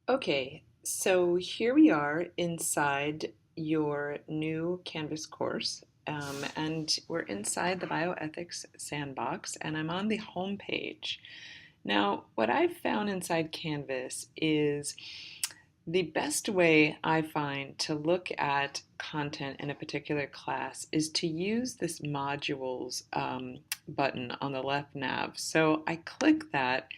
Okay, so here we are inside your new Canvas course, and we're inside the bioethics sandbox, and I'm on the home page. Now, what I've found inside Canvas is the best way I find to look at content in a particular class is to use this modules button on the left nav. So I click that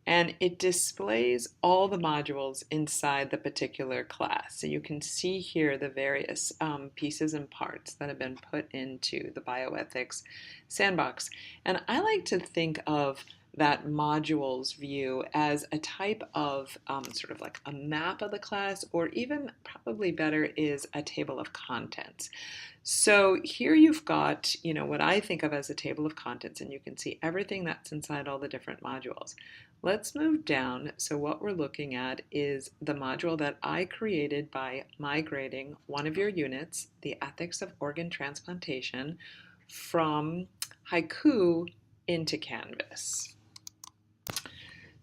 and it displays all the modules inside the particular class. So you can see here the various pieces and parts that have been put into the bioethics sandbox. And I like to think of that modules view as a type of sort of like a map of the class, or even probably better is a table of contents. So here you've got, what I think of as a table of contents, and you can see everything that's inside all the different modules. Let's move down. So what we're looking at is the module that I created by migrating one of your units, the ethics of organ transplantation, from Haiku into Canvas.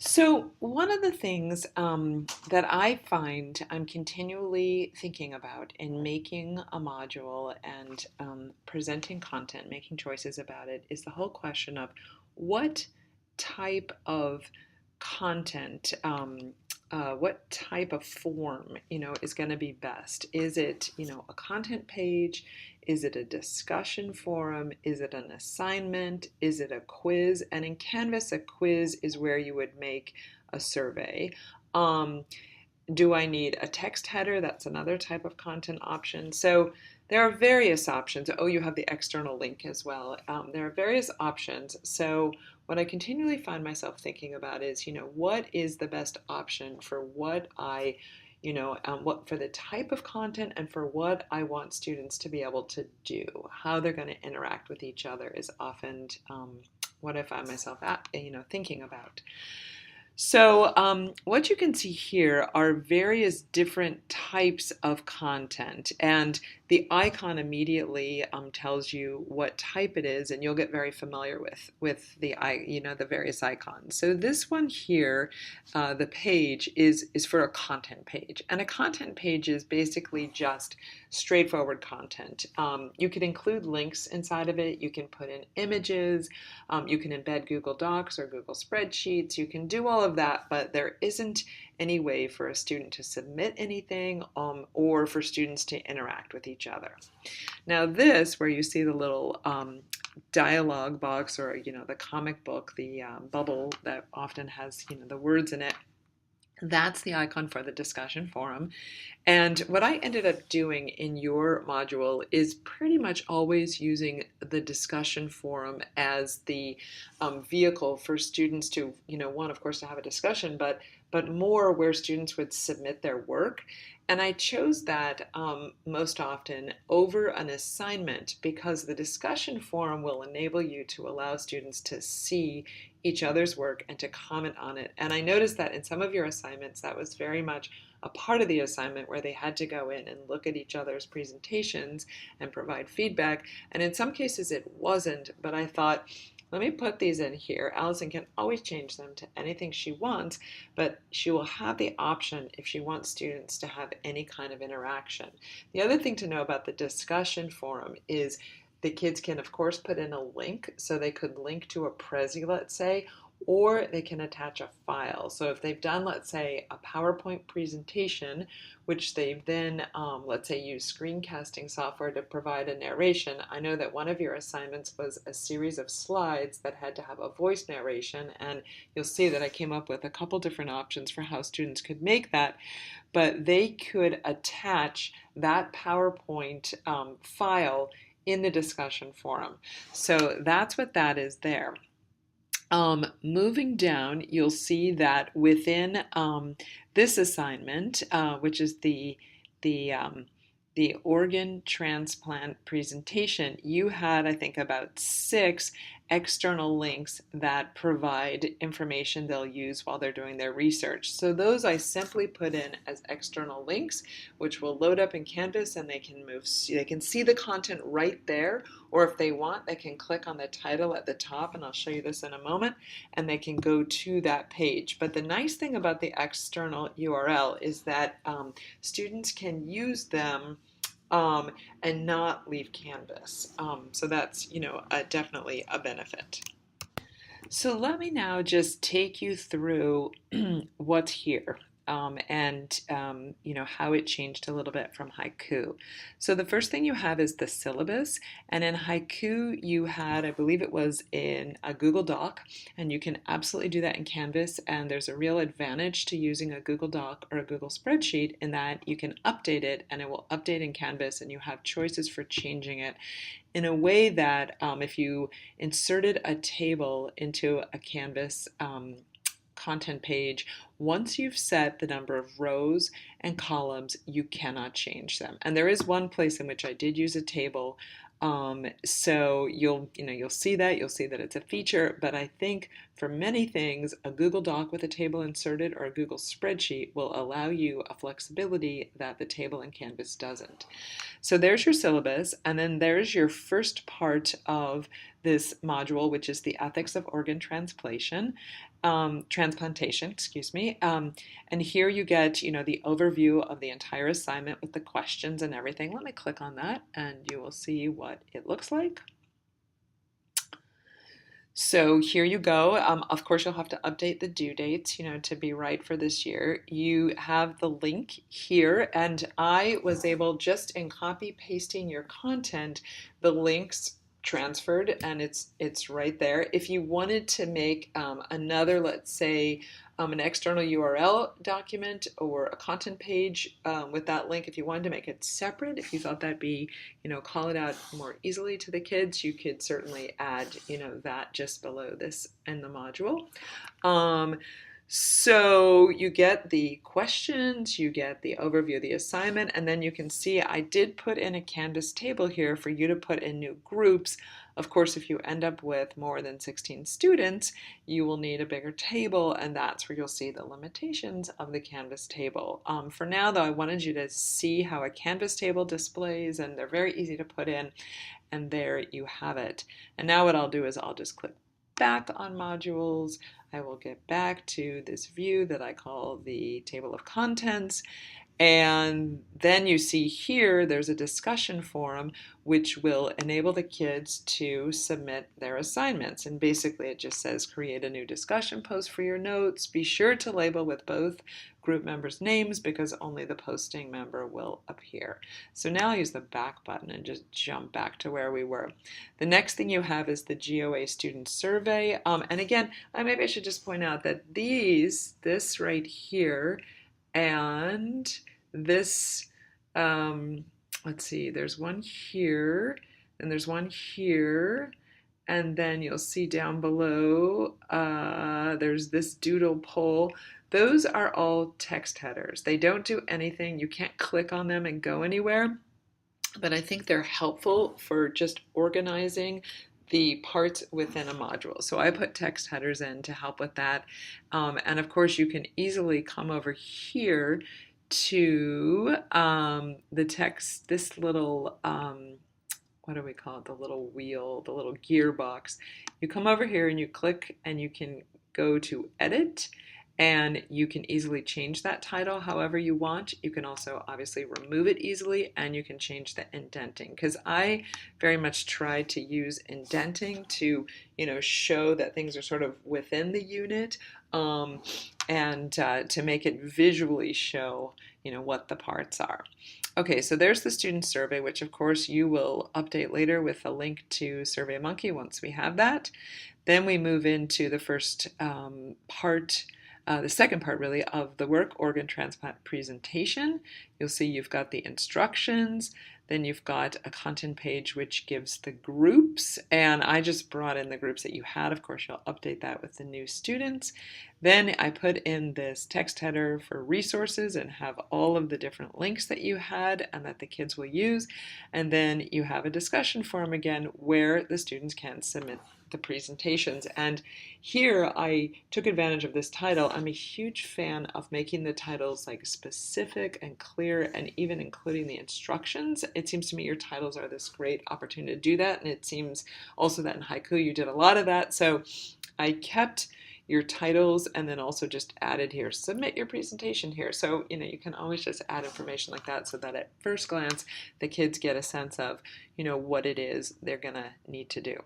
So, one of the things that I find I'm continually thinking about in making a module and presenting content, making choices about it, is the whole question of what type of content, what type of form, is going to be best. Is it, a content page? Is it a discussion forum? Is it an assignment? Is it a quiz? And in Canvas, a quiz is where you would make a survey. Um, do I need a text header? That's another type of content option. So there are various options. Oh, you have the external link as well. There are various options. So what I continually find myself thinking about is, what is the best option for what what for the type of content and for what I want students to be able to do. How they're going to interact with each other is often what I find myself thinking about. So what you can see here are various different types of content, and the icon immediately tells you what type it is, and you'll get very familiar with the various icons. So this one here, the page is for a content page, and a content page is basically just straightforward content. You can include links inside of it. You can put in images. You can embed Google Docs or Google Spreadsheets. You can do all of that, but there isn't any way for a student to submit anything or for students to interact with each other. Now this, where you see the little dialogue box or the comic book, the bubble that often has the words in it, that's the icon for the discussion forum. And what I ended up doing in your module is pretty much always using the discussion forum as the vehicle for students to, one, of course, to have a discussion, but more where students would submit their work. And I chose that most often over an assignment because the discussion forum will enable you to allow students to see each other's work and to comment on it. And I noticed that in some of your assignments, that was very much a part of the assignment where they had to go in and look at each other's presentations and provide feedback. And in some cases it wasn't, but I thought, let me put these in here. Alyson can always change them to anything she wants, but she will have the option if she wants students to have any kind of interaction. The other thing to know about the discussion forum is the kids can, of course, put in a link. So they could link to a Prezi, let's say, or they can attach a file. So if they've done, let's say, a PowerPoint presentation, which they've then, let's say, used screencasting software to provide a narration. I know that one of your assignments was a series of slides that had to have a voice narration, and you'll see that I came up with a couple different options for how students could make that, but they could attach that PowerPoint file in the discussion forum. So that's what that is there. Moving down, you'll see that within this assignment, which is the the organ transplant presentation, you had, I think, about 6, external links that provide information they'll use while they're doing their research. So those I simply put in as external links, which will load up in Canvas, and they can see the content right there, or if they want, they can click on the title at the top, and I'll show you this in a moment, and they can go to that page. But the nice thing about the external URL is that students can use them and not leave Canvas. So that's, definitely a benefit. So let me now just take you through what's here. How it changed a little bit from Haiku. So the first thing you have is the syllabus, and in Haiku you had, I believe it was in a Google Doc, and you can absolutely do that in Canvas, and there's a real advantage to using a Google Doc or a Google spreadsheet in that you can update it and it will update in Canvas, and you have choices for changing it in a way that if you inserted a table into a Canvas content page, once you've set the number of rows and columns, you cannot change them. And there is one place in which I did use a table. So you'll see that it's a feature, but I think for many things, a Google Doc with a table inserted or a Google spreadsheet will allow you a flexibility that the table in Canvas doesn't. So there's your syllabus, and then there's your first part of this module, which is the ethics of organ transplantation, excuse me. And here you get, the overview of the entire assignment with the questions and everything. Let me click on that and you will see what it looks like. So here you go. Of course, you'll have to update the due dates, to be right for this year. You have the link here, and I was able, just in copy pasting your content, the links transferred, and it's right there. If you wanted to make another, let's say, an external URL document or a content page with that link, if you wanted to make it separate, if you thought that'd be, call it out more easily to the kids, you could certainly add, that just below this in the module. So you get the questions, you get the overview of the assignment, and then you can see I did put in a Canvas table here for you to put in new groups. Of course, if you end up with more than 16 students, you will need a bigger table, and that's where you'll see the limitations of the Canvas table. For now, though, I wanted you to see how a Canvas table displays, and they're very easy to put in, and there you have it. And now what I'll do is I'll just click back on modules. I will get back to this view that I call the table of contents. And then you see here, there's a discussion forum which will enable the kids to submit their assignments. And basically it just says create a new discussion post for your notes. Be sure to label with both group members' names because only the posting member will appear. So now I'll use the back button and just jump back to where we were. The next thing you have is the GOA student survey. And again, maybe I should just point out that this right here and this, let's see, there's one here, and there's one here, and then you'll see down below, there's this doodle poll. Those are all text headers. They don't do anything. You can't click on them and go anywhere, but I think they're helpful for just organizing the parts within a module. So I put text headers in to help with that. And of course, you can easily come over here to the text, this little, what do we call it? The little wheel, the little gearbox. You come over here and you click and you can go to edit, and you can easily change that title however you want. You can also obviously remove it easily, and you can change the indenting, because I very much try to use indenting to, show that things are sort of within the unit, and to make it visually show, what the parts are. Okay, so there's the student survey, which of course you will update later with a link to SurveyMonkey once we have that. Then we move into the first part, the second part really, of the work organ transplant presentation. You'll see you've got the instructions, then you've got a content page which gives the groups, and I just brought in the groups that you had. Of course, you'll update that with the new students. Then I put in this text header for resources and have all of the different links that you had and that the kids will use. And then you have a discussion forum again where the students can submit the presentations. And here I took advantage of this title. I'm a huge fan of making the titles like specific and clear, and even including the instructions. It seems to me your titles are this great opportunity to do that. And it seems also that in haiku you did a lot of that. So I kept your titles and then also just added here, submit your presentation here. So, you can always just add information like that so that at first glance, the kids get a sense of, what it is they're gonna need to do.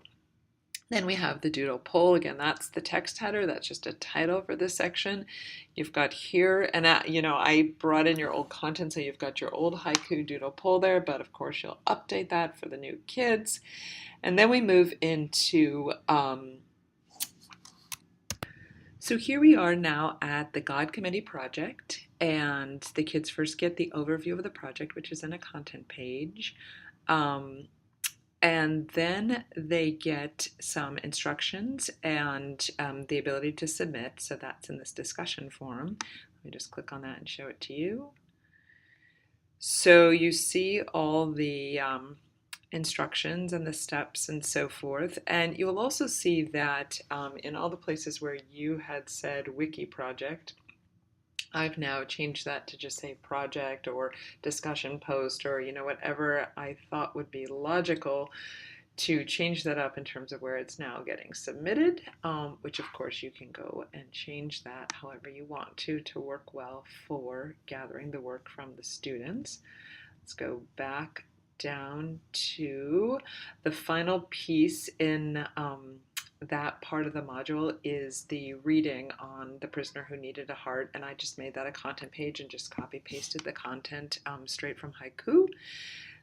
Then we have the doodle poll. Again, that's the text header. That's just a title for this section. You've got here, and I brought in your old content, so you've got your old haiku doodle poll there, but of course you'll update that for the new kids. And then we move into so here we are now at the God Committee project, and the kids first get the overview of the project, which is in a content page. And then they get some instructions and the ability to submit. So that's in this discussion forum. Let me just click on that and show it to you. So you see all the instructions and the steps and so forth. And you will also see that in all the places where you had said wiki project, I've now changed that to just say project or discussion post or whatever I thought would be logical to change that up in terms of where it's now getting submitted, which of course you can go and change that however you want to work well for gathering the work from the students. Let's go back down to the final piece in that part of the module is the reading on The Prisoner Who Needed a Heart, and I just made that a content page and just copy pasted the content straight from haiku.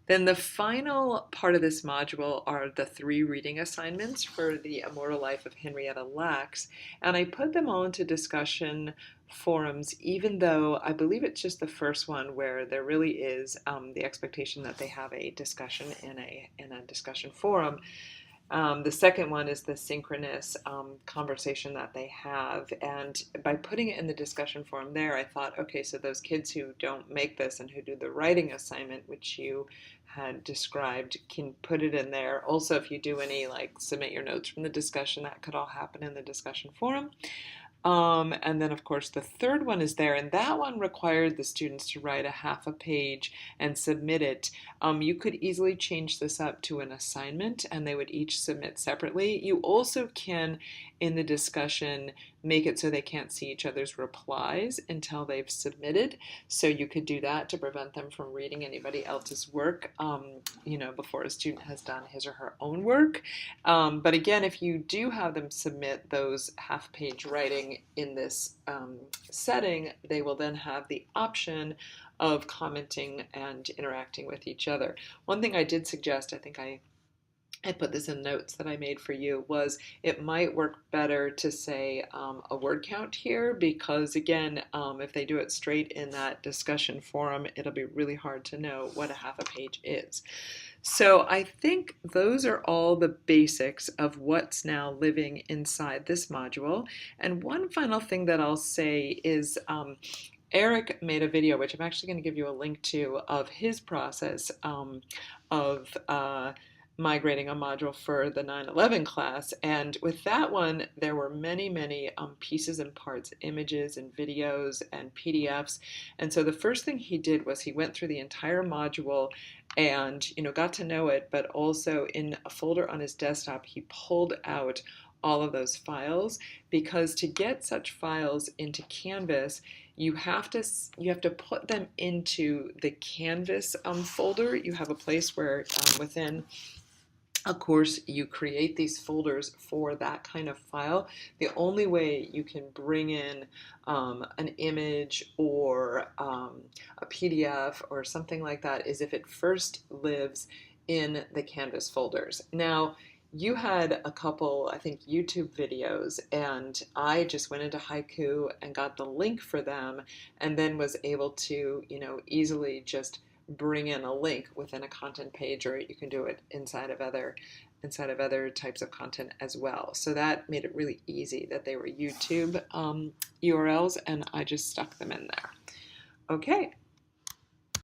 Then the final part of this module are the 3 reading assignments for The Immortal Life of Henrietta Lacks, and I put them all into discussion forums, even though I believe it's just the first one where there really is the expectation that they have a discussion in a discussion forum. The second one is the synchronous conversation that they have, and by putting it in the discussion forum there, I thought, okay, so those kids who don't make this and who do the writing assignment, which you had described, can put it in there. Also, if you do any submit your notes from the discussion, that could all happen in the discussion forum. And then, of course, the third one is there, and that one required the students to write a half a page and submit it. You could easily change this up to an assignment, and they would each submit separately. You also can, in the discussion, make it so they can't see each other's replies until they've submitted. So you could do that to prevent them from reading anybody else's work, before a student has done his or her own work. But again, if you do have them submit those half-page writing in this setting, they will then have the option of commenting and interacting with each other. One thing I did suggest, I think I put this in notes that I made for you, was it might work better to say a word count here, because again, if they do it straight in that discussion forum, it'll be really hard to know what a half a page is. So I think those are all the basics of what's now living inside this module. And one final thing that I'll say is Eric made a video, which I'm actually going to give you a link to, of his process of migrating a module for the 9/11 class. And with that one, there were many, many pieces and parts, images and videos and PDFs. And so the first thing he did was he went through the entire module and got to know it, but also in a folder on his desktop, he pulled out all of those files, because to get such files into Canvas, you have to put them into the Canvas folder. You have a place where within a course you create these folders for that kind of file. The only way you can bring in an image or a PDF or something like that is if it first lives in the Canvas folders. Now, you had a couple, I think, YouTube videos, and I just went into Haiku and got the link for them, and then was able to, easily just bring in a link within a content page, or you can do it inside of other types of content as well. So that made it really easy that they were YouTube URLs, and I just stuck them in there. Okay.